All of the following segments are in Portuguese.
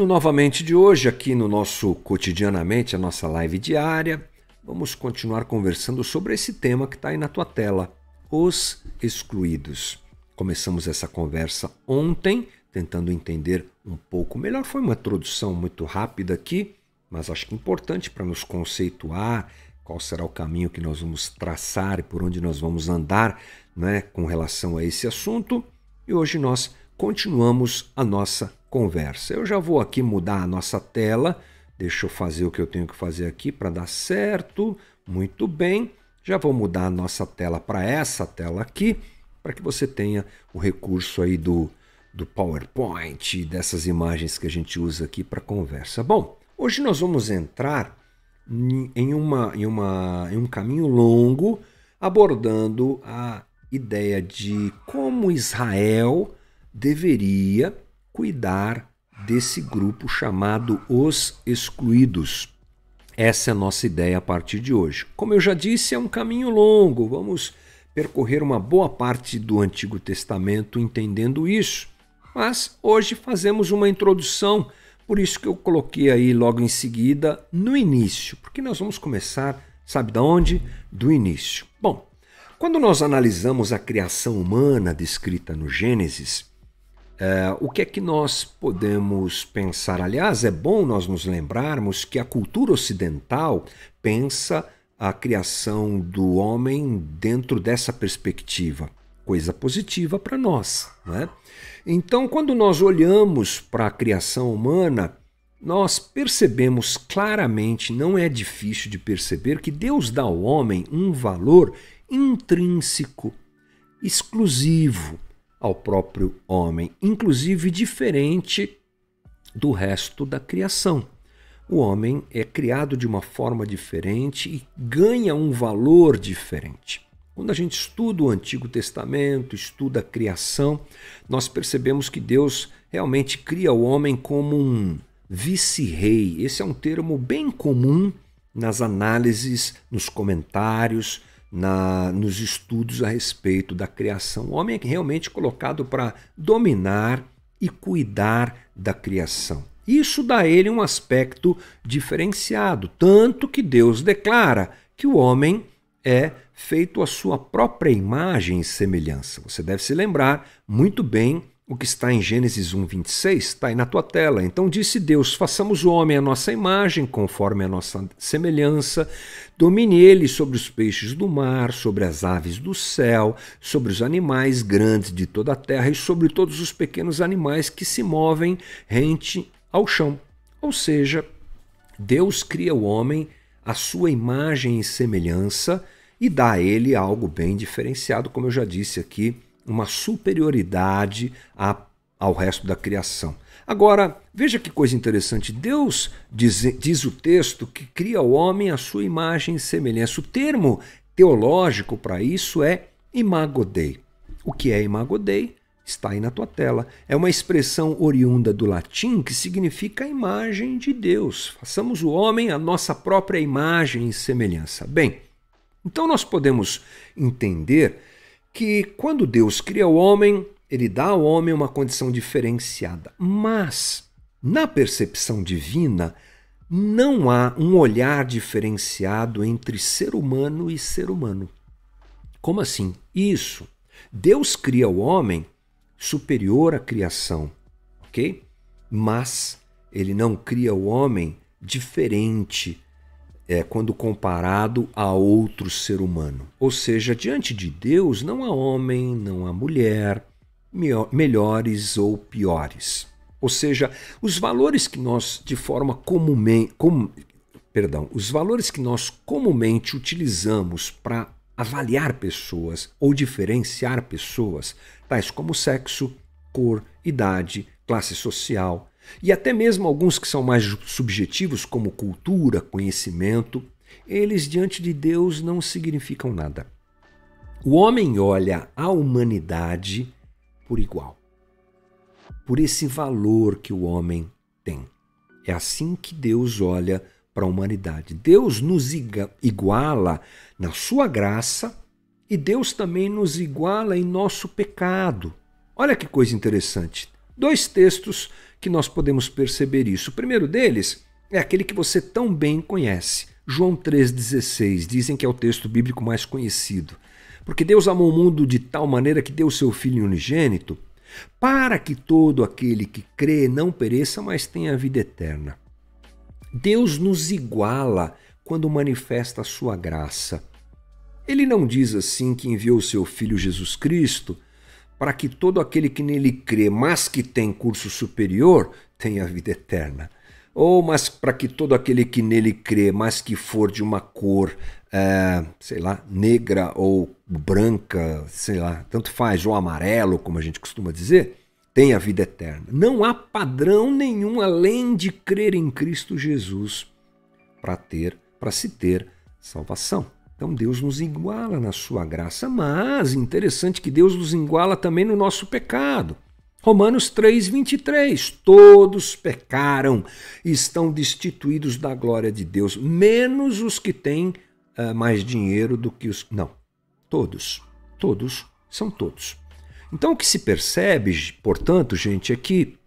No Novamente de hoje, aqui no nosso Cotidianamente, a nossa live diária, vamos continuar conversando sobre esse tema que está aí na tua tela, os excluídos. Começamos essa conversa ontem, tentando entender um pouco melhor. Foi uma introdução muito rápida aqui, mas acho que importante para nos conceituar qual será o caminho que nós vamos traçar e por onde nós vamos andar, né, com relação a esse assunto. E hoje nós continuamos a nossa conversa. Eu já vou aqui mudar a nossa tela. Deixa eu fazer o que eu tenho que fazer aqui para dar certo. Muito bem. Já vou mudar a nossa tela para essa tela aqui, para que você tenha o recurso aí do PowerPoint, dessas imagens que a gente usa aqui para conversa. Bom, hoje nós vamos entrar em um caminho longo, abordando a ideia de como Israel deveria cuidar desse grupo chamado os excluídos. Essa é a nossa ideia a partir de hoje. Como eu já disse, é um caminho longo. Vamos percorrer uma boa parte do Antigo Testamento entendendo isso. Mas hoje fazemos uma introdução, por isso que eu coloquei aí logo em seguida no início, porque nós vamos começar, sabe de onde? Do início. Bom, quando nós analisamos a criação humana descrita no Gênesis, o que é que nós podemos pensar? Aliás, é bom nós nos lembrarmos que a cultura ocidental pensa a criação do homem dentro dessa perspectiva, coisa positiva para nós, né? Então, quando nós olhamos para a criação humana, nós percebemos claramente, não é difícil de perceber, que Deus dá ao homem um valor intrínseco, exclusivo ao próprio homem, inclusive diferente do resto da criação. O homem é criado de uma forma diferente e ganha um valor diferente. Quando a gente estuda o Antigo Testamento, estuda a criação, nós percebemos que Deus realmente cria o homem como um vice-rei. Esse é um termo bem comum nas análises, nos comentários, nos estudos a respeito da criação. O homem é realmente colocado para dominar e cuidar da criação. Isso dá a ele um aspecto diferenciado, tanto que Deus declara que o homem é feito à sua própria imagem e semelhança. Você deve se lembrar muito bem o que está em Gênesis 1:26, está aí na tua tela. Então disse Deus, façamos o homem à nossa imagem, conforme a nossa semelhança, domine ele sobre os peixes do mar, sobre as aves do céu, sobre os animais grandes de toda a terra e sobre todos os pequenos animais que se movem rente ao chão. Ou seja, Deus cria o homem à sua imagem e semelhança e dá a ele algo bem diferenciado, como eu já disse aqui, uma superioridade ao resto da criação. Agora, veja que coisa interessante. Deus diz o texto que cria o homem à sua imagem e semelhança. O termo teológico para isso é imago Dei. O que é imago Dei? Está aí na tua tela. É uma expressão oriunda do latim que significa a imagem de Deus. Façamos o homem à nossa própria imagem e semelhança. Bem, então nós podemos entender que quando Deus cria o homem, ele dá ao homem uma condição diferenciada. Mas, na percepção divina, não há um olhar diferenciado entre ser humano e ser humano. Como assim? Isso. Deus cria o homem superior à criação, ok? Mas ele não cria o homem diferente quando comparado a outro ser humano. Ou seja, diante de Deus não há homem, não há mulher, melhores ou piores. Ou seja, os valores que nós os valores que nós comumente utilizamos para avaliar pessoas ou diferenciar pessoas, tais como sexo, cor, idade, classe social, e até mesmo alguns que são mais subjetivos, como cultura, conhecimento, eles diante de Deus não significam nada. O homem olha a humanidade por igual, por esse valor que o homem tem. É assim que Deus olha para a humanidade. Deus nos iguala na sua graça e Deus também nos iguala em nosso pecado. Olha que coisa interessante. Dois textos que nós podemos perceber isso. O primeiro deles é aquele que você tão bem conhece. João 3,16, dizem que é o texto bíblico mais conhecido. Porque Deus amou o mundo de tal maneira que deu o seu Filho unigênito, para que todo aquele que crê não pereça, mas tenha a vida eterna. Deus nos iguala quando manifesta a sua graça. Ele não diz assim que enviou o seu Filho Jesus Cristo para que todo aquele que nele crê, mas que tem curso superior, tenha a vida eterna. Ou mas para que todo aquele que nele crê, mas que for de uma cor, negra ou branca, tanto faz, ou amarelo, como a gente costuma dizer, tenha a vida eterna. Não há padrão nenhum além de crer em Cristo Jesus para se ter salvação. Então Deus nos iguala na sua graça, mas interessante que Deus nos iguala também no nosso pecado. Romanos 3,23, todos pecaram e estão destituídos da glória de Deus, menos os que têm mais dinheiro do que os... Não, todos são todos. Então o que se percebe, portanto, gente, é que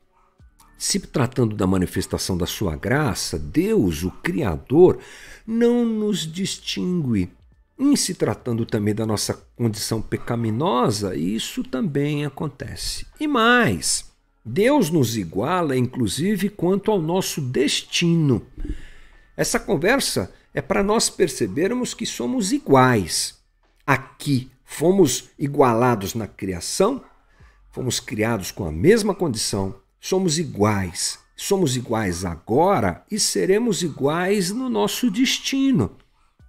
se tratando da manifestação da sua graça, Deus, o Criador, não nos distingue. Em se tratando também da nossa condição pecaminosa, isso também acontece. E mais, Deus nos iguala, inclusive, quanto ao nosso destino. Essa conversa é para nós percebermos que somos iguais. Aqui, fomos igualados na criação, fomos criados com a mesma condição, somos iguais agora e seremos iguais no nosso destino.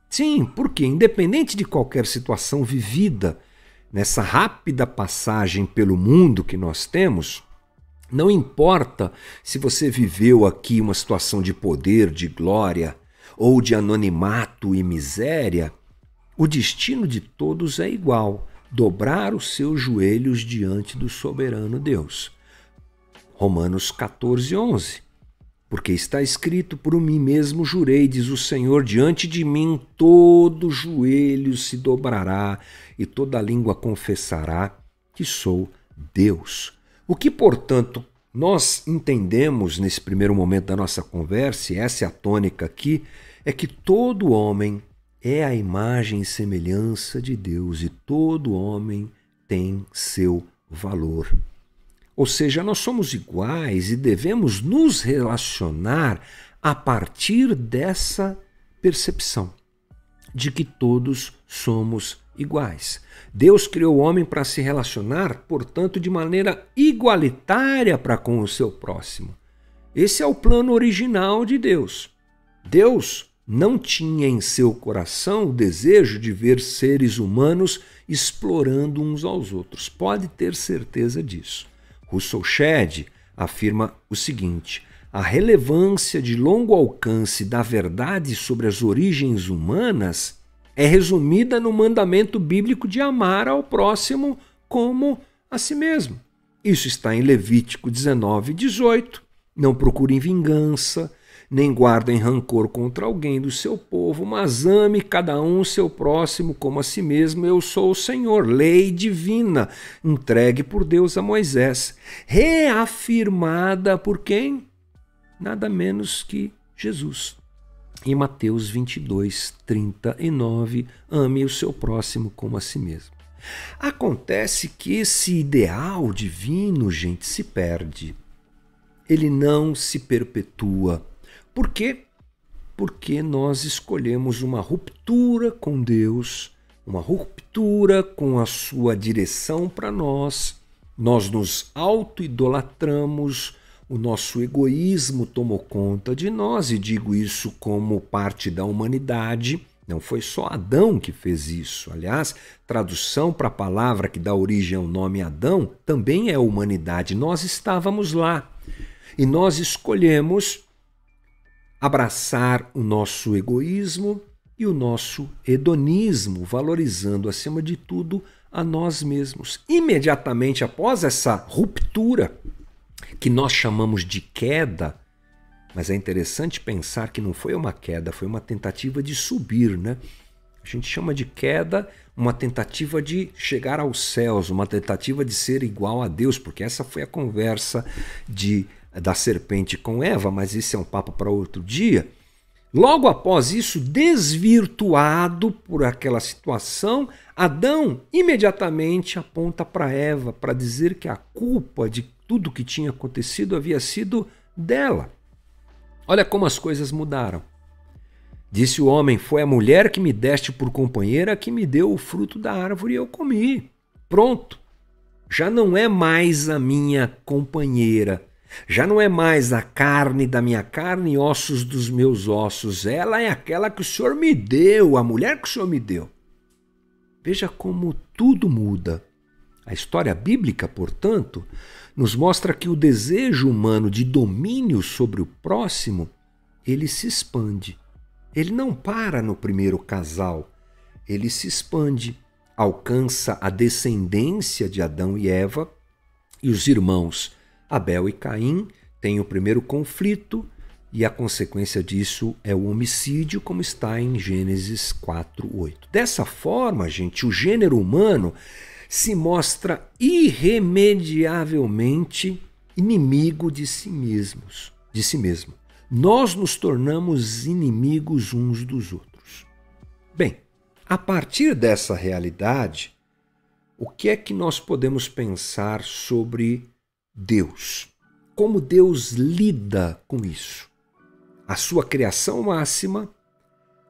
Sim, porque independente de qualquer situação vivida, nessa rápida passagem pelo mundo que nós temos, não importa se você viveu aqui uma situação de poder, de glória, ou de anonimato e miséria, o destino de todos é igual, dobrar os seus joelhos diante do soberano Deus. Romanos 14:11. Porque está escrito, por mim mesmo jurei, diz o Senhor, diante de mim todo joelho se dobrará e toda língua confessará que sou Deus. O que, portanto, nós entendemos nesse primeiro momento da nossa conversa, e essa é a tônica aqui, é que todo homem é a imagem e semelhança de Deus e todo homem tem seu valor. Ou seja, nós somos iguais e devemos nos relacionar a partir dessa percepção de que todos somos iguais. Deus criou o homem para se relacionar, portanto, de maneira igualitária para com o seu próximo. Esse é o plano original de Deus. Deus não tinha em seu coração o desejo de ver seres humanos explorando uns aos outros. Pode ter certeza disso. Russell Shedd afirma o seguinte: a relevância de longo alcance da verdade sobre as origens humanas é resumida no mandamento bíblico de amar ao próximo como a si mesmo. Isso está em Levítico 19:18. Não procurem vingança, nem guardem rancor contra alguém do seu povo, mas ame cada um seu próximo como a si mesmo. Eu sou o Senhor, lei divina, entregue por Deus a Moisés, reafirmada por quem? Nada menos que Jesus. Em Mateus 22:39, ame o seu próximo como a si mesmo. Acontece que esse ideal divino, gente, se perde. Ele não se perpetua. Por quê? Porque nós escolhemos uma ruptura com Deus, uma ruptura com a sua direção para nós. Nós nos auto-idolatramos, o nosso egoísmo tomou conta de nós, e digo isso como parte da humanidade. Não foi só Adão que fez isso. Aliás, tradução para a palavra que dá origem ao nome Adão também é humanidade. Nós estávamos lá e nós escolhemos abraçar o nosso egoísmo e o nosso hedonismo, valorizando acima de tudo a nós mesmos. Imediatamente após essa ruptura, que nós chamamos de queda, mas é interessante pensar que não foi uma queda, foi uma tentativa de subir, né? A gente chama de queda uma tentativa de chegar aos céus, uma tentativa de ser igual a Deus, porque essa foi a conversa da serpente com Eva, mas esse é um papo para outro dia. Logo após isso, desvirtuado por aquela situação, Adão imediatamente aponta para Eva para dizer que a culpa de tudo que tinha acontecido havia sido dela. Olha como as coisas mudaram. Disse o homem: foi a mulher que me deste por companheira que me deu o fruto da árvore e eu comi. Pronto. Já não é mais a minha companheira. Já não é mais a carne da minha carne e ossos dos meus ossos. Ela é aquela que o Senhor me deu, a mulher que o Senhor me deu. Veja como tudo muda. A história bíblica, portanto, nos mostra que o desejo humano de domínio sobre o próximo, ele se expande. Ele não para no primeiro casal, ele se expande, alcança a descendência de Adão e Eva, e os irmãos Abel e Caim têm o primeiro conflito, e a consequência disso é o homicídio, como está em Gênesis 4:8. Dessa forma, gente, o gênero humano se mostra irremediavelmente inimigo de si mesmo. Nós nos tornamos inimigos uns dos outros. Bem, a partir dessa realidade, o que é que nós podemos pensar sobre Deus? Como Deus lida com isso? A sua criação máxima,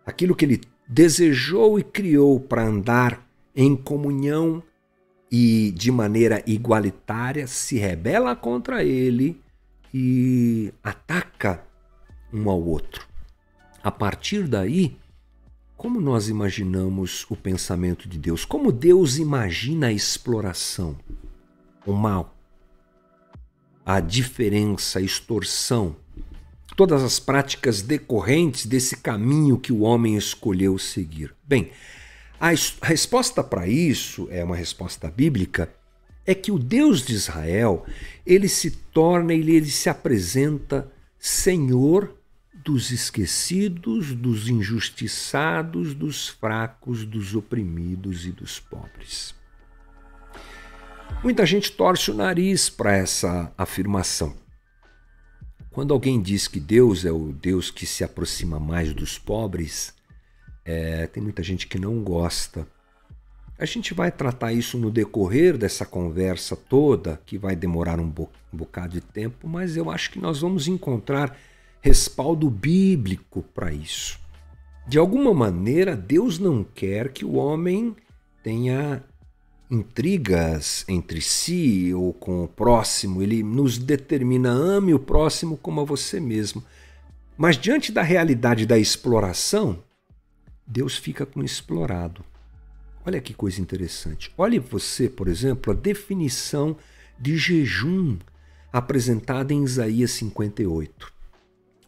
aquilo que ele desejou e criou para andar em comunhão e de maneira igualitária, se rebela contra ele e ataca um ao outro. A partir daí, como nós imaginamos o pensamento de Deus? Como Deus imagina a exploração, o mal, a diferença, a extorsão, todas as práticas decorrentes desse caminho que o homem escolheu seguir? Bem, a resposta para isso, é uma resposta bíblica, é que o Deus de Israel, ele se torna, ele se apresenta Senhor dos esquecidos, dos injustiçados, dos fracos, dos oprimidos e dos pobres. Muita gente torce o nariz para essa afirmação. Quando alguém diz que Deus é o Deus que se aproxima mais dos pobres, tem muita gente que não gosta. A gente vai tratar isso no decorrer dessa conversa toda, que vai demorar um bocado de tempo, mas eu acho que nós vamos encontrar respaldo bíblico para isso. De alguma maneira, Deus não quer que o homem tenha intrigas entre si ou com o próximo. Ele nos determina: ame o próximo como a você mesmo. Mas diante da realidade da exploração, Deus fica com o explorado. Olha que coisa interessante. Olhe você, por exemplo, a definição de jejum apresentada em Isaías 58.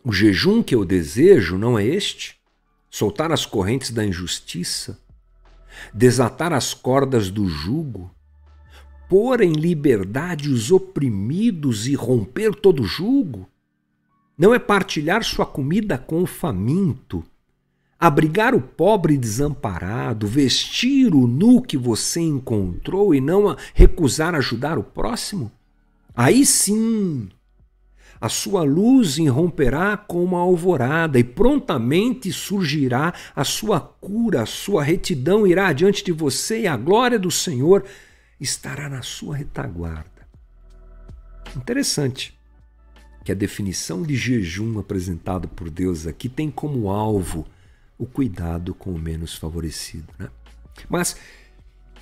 O jejum que eu desejo não é este? Soltar as correntes da injustiça, desatar as cordas do jugo, pôr em liberdade os oprimidos e romper todo jugo? Não é partilhar sua comida com o faminto, abrigar o pobre desamparado, vestir o nu que você encontrou e não recusar ajudar o próximo? Aí sim, a sua luz irromperá como a alvorada e prontamente surgirá a sua cura, a sua retidão irá diante de você e a glória do Senhor estará na sua retaguarda. Interessante que a definição de jejum apresentada por Deus aqui tem como alvo o cuidado com o menos favorecido, né? Mas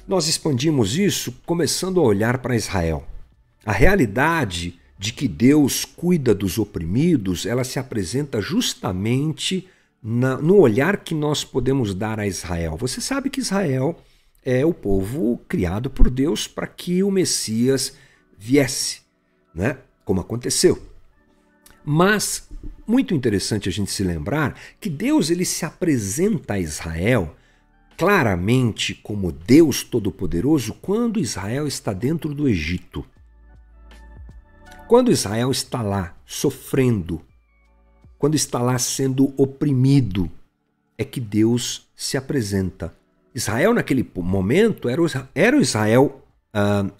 nós expandimos isso começando a olhar para Israel. A realidade de que Deus cuida dos oprimidos, ela se apresenta justamente no olhar que nós podemos dar a Israel. Você sabe que Israel é o povo criado por Deus para que o Messias viesse, né? Como aconteceu. Mas, muito interessante a gente se lembrar que Deus ele se apresenta a Israel claramente como Deus Todo-Poderoso quando Israel está dentro do Egito. Quando Israel está lá sofrendo, quando está lá sendo oprimido, é que Deus se apresenta. Israel, naquele momento, era o Israel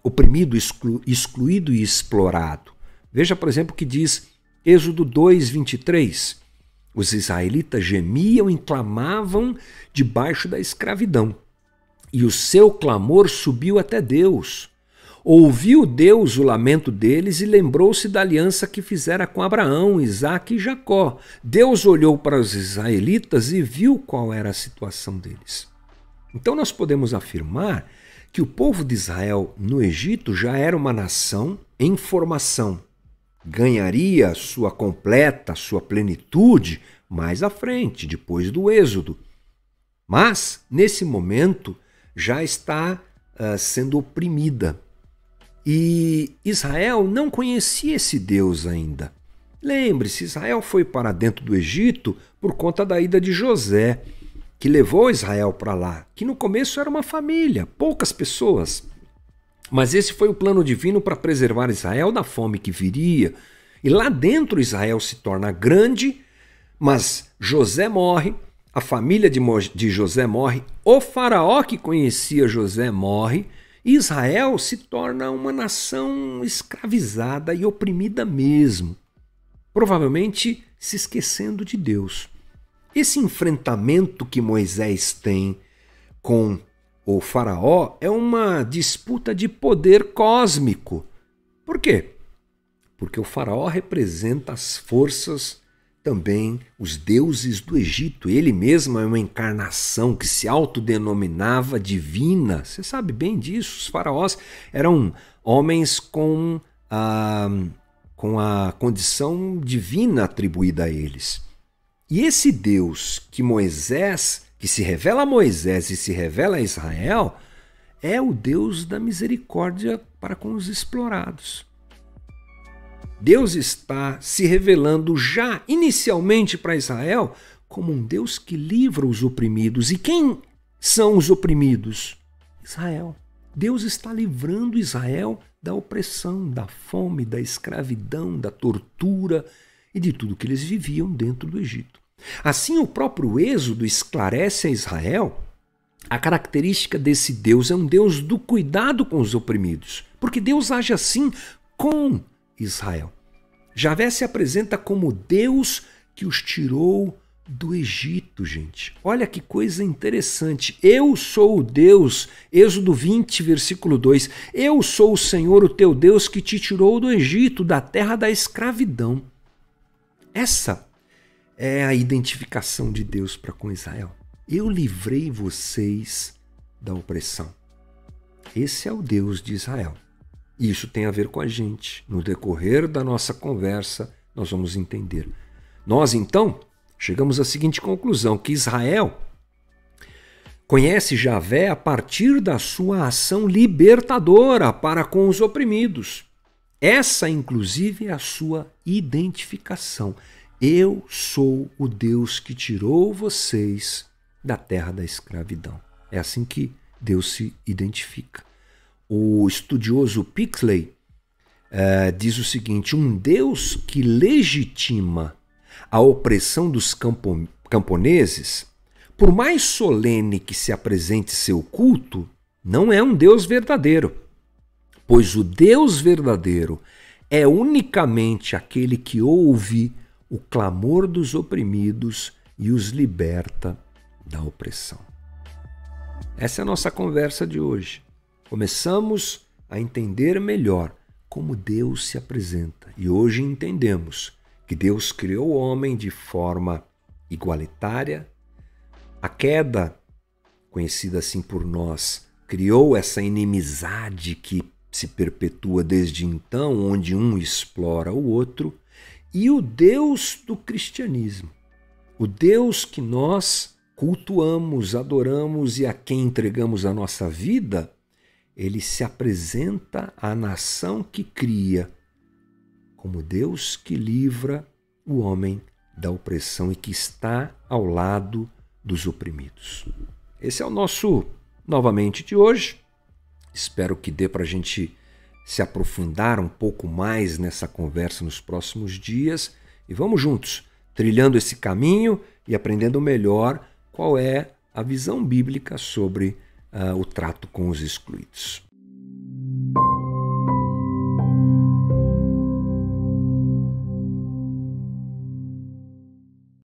oprimido, excluído e explorado. Veja, por exemplo, o que diz Êxodo 2, 23. Os israelitas gemiam e clamavam debaixo da escravidão, e o seu clamor subiu até Deus. Ouviu Deus o lamento deles e lembrou-se da aliança que fizera com Abraão, Isaque e Jacó. Deus olhou para os israelitas e viu qual era a situação deles. Então nós podemos afirmar que o povo de Israel no Egito já era uma nação em formação. Ganharia sua completa, sua plenitude mais à frente, depois do Êxodo. Mas, nesse momento, já está sendo oprimida. E Israel não conhecia esse Deus ainda. Lembre-se, Israel foi para dentro do Egito por conta da ida de José, que levou Israel para lá, que no começo era uma família, poucas pessoas. Mas esse foi o plano divino para preservar Israel da fome que viria. E lá dentro Israel se torna grande, mas José morre, a família de José morre, o faraó que conhecia José morre, e Israel se torna uma nação escravizada e oprimida mesmo, provavelmente se esquecendo de Deus. Esse enfrentamento que Moisés tem com o faraó é uma disputa de poder cósmico. Por quê? Porque o faraó representa as forças, também os deuses do Egito. Ele mesmo é uma encarnação que se autodenominava divina. Você sabe bem disso. Os faraós eram homens com a condição divina atribuída a eles. E esse Deus que se revela a Moisés e se revela a Israel, é o Deus da misericórdia para com os explorados. Deus está se revelando já inicialmente para Israel como um Deus que livra os oprimidos. E quem são os oprimidos? Israel. Deus está livrando Israel da opressão, da fome, da escravidão, da tortura e de tudo que eles viviam dentro do Egito. Assim, o próprio Êxodo esclarece a Israel a característica desse Deus é um Deus do cuidado com os oprimidos, porque Deus age assim com Israel. Javé se apresenta como Deus que os tirou do Egito, gente. Olha que coisa interessante. Eu sou o Deus, Êxodo 20, versículo 2. Eu sou o Senhor, o teu Deus, que te tirou do Egito, da terra da escravidão. Essa é a identificação de Deus para com Israel. Eu livrei vocês da opressão. Esse é o Deus de Israel. E isso tem a ver com a gente. No decorrer da nossa conversa, nós vamos entender. Nós, então, chegamos à seguinte conclusão, que Israel conhece Javé a partir da sua ação libertadora para com os oprimidos. Essa, inclusive, é a sua identificação. Eu sou o Deus que tirou vocês da terra da escravidão. É assim que Deus se identifica. O estudioso Pixley diz o seguinte: um Deus que legitima a opressão dos camponeses, por mais solene que se apresente seu culto, não é um Deus verdadeiro, pois o Deus verdadeiro é unicamente aquele que ouve o clamor dos oprimidos e os liberta da opressão. Essa é a nossa conversa de hoje. Começamos a entender melhor como Deus se apresenta e hoje entendemos que Deus criou o homem de forma igualitária. A queda, conhecida assim por nós, criou essa inimizade que se perpetua desde então, onde um explora o outro. E o Deus do cristianismo, o Deus que nós cultuamos, adoramos e a quem entregamos a nossa vida, ele se apresenta à nação que cria como Deus que livra o homem da opressão e que está ao lado dos oprimidos. Esse é o nosso Novamente de hoje. Espero que dê para a gente se aprofundar um pouco mais nessa conversa nos próximos dias e vamos juntos, trilhando esse caminho e aprendendo melhor qual é a visão bíblica sobre o trato com os excluídos.